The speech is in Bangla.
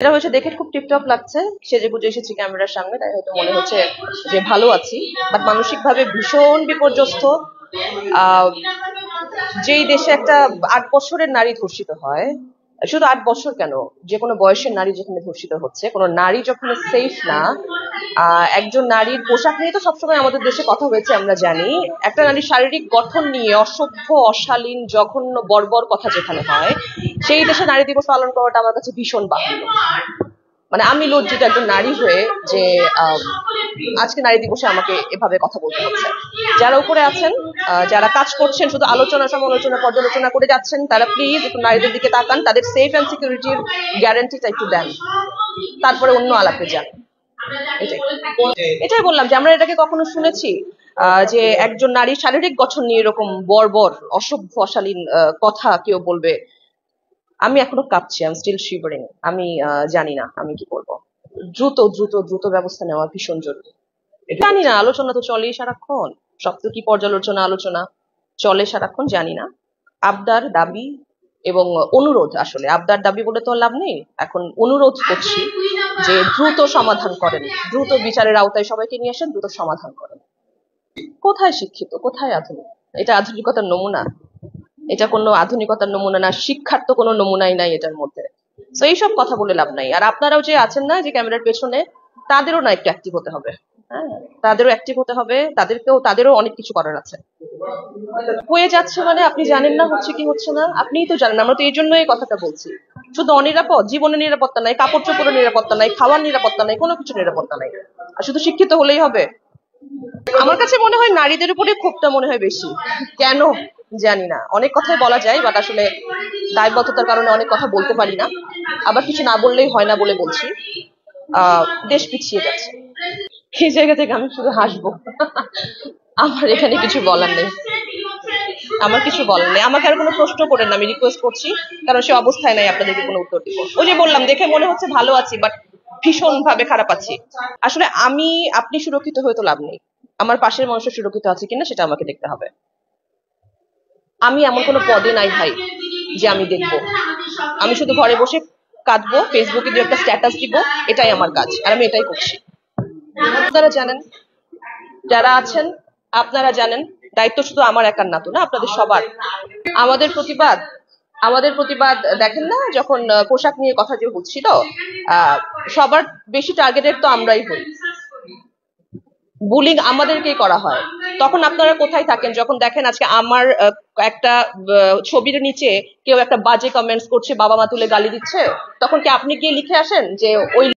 এটা হচ্ছে দেখে খুব টিপটপ লাগছে, সেজে গুজে এসেছি ক্যামেরার সামনে, তাই হয়তো মনে হচ্ছে যে ভালো আছি, বাট মানসিক ভাবে ভীষণ বিপর্যস্ত। যেই দেশে একটা 8 বছরের নারী ধর্ষিত হয়, শুধু 8 বছর কেন, যে কোনো বয়সের নারী যেখানে ধর্ষিত হচ্ছে, কোনো নারী যখন সেফ না, একজন নারীর পোশাক নিয়ে তো সবসময় আমাদের দেশে কথা হয়েছে, আমরা জানি। একটা নারীর শারীরিক গঠন নিয়ে অসভ্য, অশালীন, জঘন্য, বর্বর কথা যেখানে হয়, সেই দেশে নারী দিবস পালন করাটা আমার কাছে ভীষণ বাহুল্য। মানে আমি লজ্জিত একজন নারী হয়ে যে আজকে নারী দিবসে আমাকে এভাবে কথা বলতে হচ্ছে। যারা উপরে আছেন, যারা কাজ করছেন, শুধু আলোচনা, সমালোচনা, পর্যালোচনা করে যাচ্ছেন, তারা প্লিজ একটু নারীদের দিকে তাকান, তাদের সেফ অ্যান্ড সিকিউরিটির গ্যারান্টিটা একটু দেন, তারপরে অন্য আলাপে যান। এটাই বললাম যে আমরা এটাকে কখনো শুনেছি যে একজন নারীর শারীরিক গঠন নিয়ে এরকম বর্বর, অসভ্য, অশালীন কথা কেউ বলবে। আমি এখনো কাঁপছি, আই এম স্টিল শিভারিং। আমি জানি না আমি কি করব। দ্রুত দ্রুত দ্রুত ব্যবস্থা নেওয়া ভীষণ জরুরি। জানি না, আলোচনা তো চলেই সারাক্ষণ, সব তো কি পর্যালোচনা, আলোচনা চলে সারাক্ষণ, জানি না। আবদার, দাবি এবং অনুরোধ, আসলে আবদার দাবি বলে তো লাভ নেই, এখন অনুরোধ করছি যে দ্রুত সমাধান করেন, দ্রুত বিচারের আওতায় সবাইকে নিয়ে আসেন, দ্রুত সমাধান করেন। কোথায় শিক্ষিত, কোথায় আধুনিক? এটা আধুনিকতার নমুনা? এটা কোনো আধুনিকতার নমুনা না, শিক্ষার তো কোনো নমুনাই নাই এটার মধ্যে। তো এইসব কথা বলে লাভ নাই। আর আপনারাও যে আছেন না যে ক্যামেরার পেছনে, তাদেরও না একটু অ্যাক্টিভ হতে হবে। হ্যাঁ, তাদেরও অ্যাক্টিভ হতে হবে, তাদেরও অনেক কিছু করার আছে। হয়ে যাচ্ছে মানে আপনি জানেন না হচ্ছে কি হচ্ছে না, আপনিই তো জানেন। আমরা তো এই জন্যই এই কথাটা বলছি। শুধু অনিরাপদ, জীবনের নিরাপত্তা নাই, কাপড় চোপড়ের নিরাপত্তা নাই, খাওয়ার নিরাপত্তা নাই, কোনো কিছু নিরাপত্তা নাই। আর শুধু শিক্ষিত হলেই হবে? আমার কাছে মনে হয় নারীদের উপরে ক্ষোভটা মনে হয় বেশি। কেন জানি না, অনেক কথাই বলা যায়, বাট আসলে দায়বদ্ধতার কারণে অনেক কথা বলতে পারি না। আবার কিছু না বললেই হয় না বলে বলছি। দেশ পিছিয়ে যাচ্ছে, এই জায়গা থেকে আমি শুধু হাসবো। আমার এখানে কিছু বলার নেই, আমার কিছু বলার নেই। আমাকে আর কোনো প্রশ্ন করেন না, আমি রিকোয়েস্ট করছি, কারণ সে অবস্থায় নাই আপনাদেরকে কোনো উত্তর দিব। ওই যে বললাম, দেখে মনে হচ্ছে ভালো আছি, বাট ভীষণ ভাবে খারাপ আছি। আসলে আপনি সুরক্ষিত হয়ে তো লাভ নেই, আমার পাশের মানুষের সুরক্ষিত আছে কিনা সেটা আমাকে দেখতে হবে। আমি এমন কোনো পদে নাই ভাই যে আমি দেখবো। আমি শুধু ঘরে বসে কাঁদবো, ফেসবুকে দু একটা স্ট্যাটাস দিব, এটাই আমার কাজ, আর আমি এটাই করছি। আপনারা জানেন, যারা আছেন আপনারা জানেন, দায়িত্ব শুধু আমার একার না তো, না আপনাদের সবার। আমাদের প্রতিবাদ দেখেন না, যখন পোশাক নিয়ে কথা যে হচ্ছিল, সবার বেশি টার্গেটেড তো আমরাই হই, বুলিং আমাদেরকেই করা হয়। তখন আপনারা কোথায় থাকেন যখন দেখেন আজকে আমার একটা ছবির নিচে কেউ একটা বাজে কমেন্টস করছে, বাবা মা তুলে গালি দিচ্ছে, তখন কি আপনি গিয়ে লিখে আসেন যে ওই